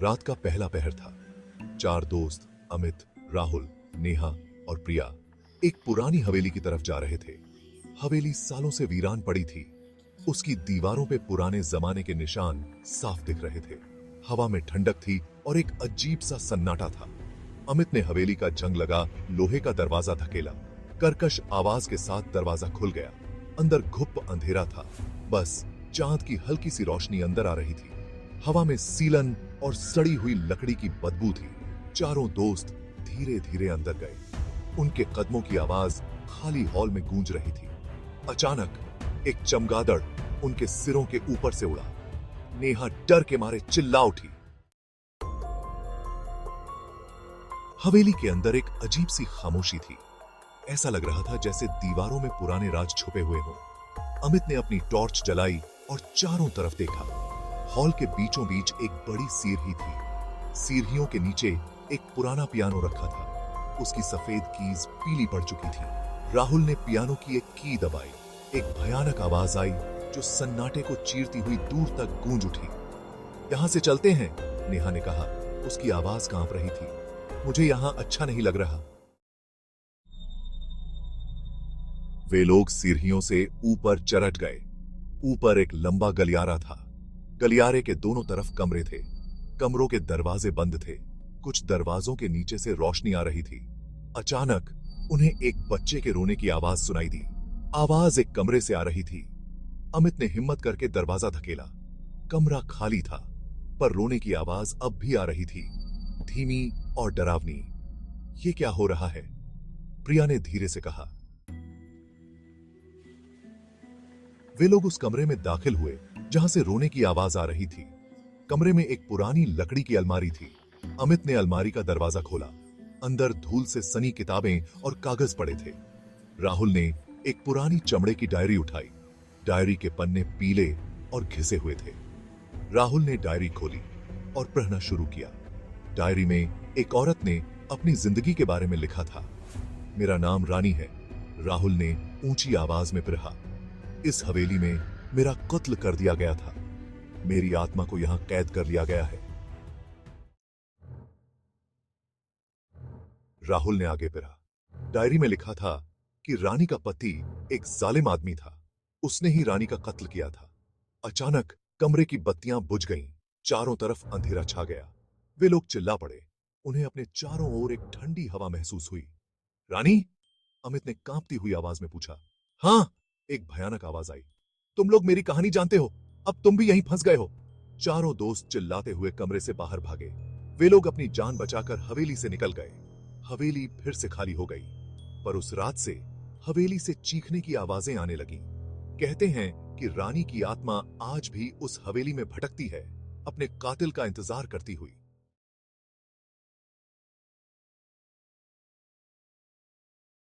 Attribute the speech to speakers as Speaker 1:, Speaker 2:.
Speaker 1: रात का पहला पहर था। चार दोस्त अमित, राहुल, नेहा और प्रिया एक पुरानी हवेली की तरफ जा रहे थे। हवेली सालों से वीरान पड़ी थी। उसकी दीवारों पे पुराने जमाने के निशान साफ दिख रहे थे। हवा में ठंडक थी और एक अजीब सा सन्नाटा था। अमित ने हवेली का जंग लगा लोहे का दरवाजा धकेला। कर्कश आवाज के साथ दरवाजा खुल गया। अंदर घुप अंधेरा था। बस चांद की हल्की सी रोशनी अंदर आ रही थी। हवा में सीलन और सड़ी हुई लकड़ी की बदबू थी। चारों दोस्त धीरे धीरे अंदर गए। उनके कदमों की आवाज खाली हॉल में गूंज रही थी। अचानक एक चमगादड़ उनके सिरों के ऊपर से उड़ा। नेहा डर के मारे चिल्ला उठी। हवेली के अंदर एक अजीब सी खामोशी थी। ऐसा लग रहा था जैसे दीवारों में पुराने राज छुपे हुए हों। अमित ने अपनी टॉर्च जलाई और चारों तरफ देखा। हॉल के बीचों बीच एक बड़ी सीढ़ी थी। सीढ़ियों के नीचे एक पुराना पियानो रखा था। उसकी सफेद कीज पीली पड़ चुकी थी। राहुल ने पियानो की एक की दबाई। एक भयानक आवाज आई जो सन्नाटे को चीरती हुई दूर तक गूंज उठी। यहां से चलते हैं, नेहा ने कहा। उसकी आवाज कांप रही थी। मुझे यहां अच्छा नहीं लग रहा। वे लोग सीढ़ियों से ऊपर चढ़ गए। ऊपर एक लंबा गलियारा था। गलियारे के दोनों तरफ कमरे थे। कमरों के दरवाजे बंद थे। कुछ दरवाजों के नीचे से रोशनी आ रही थी। अचानक उन्हें एक बच्चे के रोने की आवाज सुनाई दी। आवाज एक कमरे से आ रही थी। अमित ने हिम्मत करके दरवाजा धकेला। कमरा खाली था, पर रोने की आवाज अब भी आ रही थी, धीमी और डरावनी। ये क्या हो रहा है? प्रिया ने धीरे से कहा। वे लोग उस कमरे में दाखिल हुए जहां से रोने की आवाज आ रही थी। कमरे में एक पुरानी लकड़ी की अलमारी थी। अमित ने अलमारी का दरवाजा खोला। अंदर धूल से सनी किताबें और कागज पड़े थे। राहुल ने एक पुरानी चमड़े की डायरी उठाई। डायरी के पन्ने पीले और घिसे हुए थे। राहुल ने डायरी खोली और पढ़ना शुरू किया। डायरी में एक औरत ने अपनी जिंदगी के बारे में लिखा था। मेरा नाम रानी है, राहुल ने ऊंची आवाज में पढ़ा। इस हवेली में मेरा कत्ल कर दिया गया था। मेरी आत्मा को यहां कैद कर लिया गया है। राहुल ने आगे पढ़ा। डायरी में लिखा था कि रानी का पति एक जालिम आदमी था। उसने ही रानी का कत्ल किया था। अचानक कमरे की बत्तियां बुझ गईं। चारों तरफ अंधेरा छा गया। वे लोग चिल्ला पड़े। उन्हें अपने चारों ओर एक ठंडी हवा महसूस हुई। रानी? अमित ने कांपती हुई आवाज में पूछा। हां, एक भयानक आवाज आई। तुम लोग मेरी कहानी जानते हो, अब तुम भी यहीं फंस गए हो। चारों दोस्त चिल्लाते हुए कमरे से बाहर भागे। वे लोग अपनी जान बचाकर हवेली से निकल गए। हवेली फिर से खाली हो गई, पर उस रात से हवेली से चीखने की आवाजें आने लगीं। कहते हैं कि रानी की आत्मा आज भी उस हवेली में भटकती है, अपने कातिल का इंतजार करती हुई।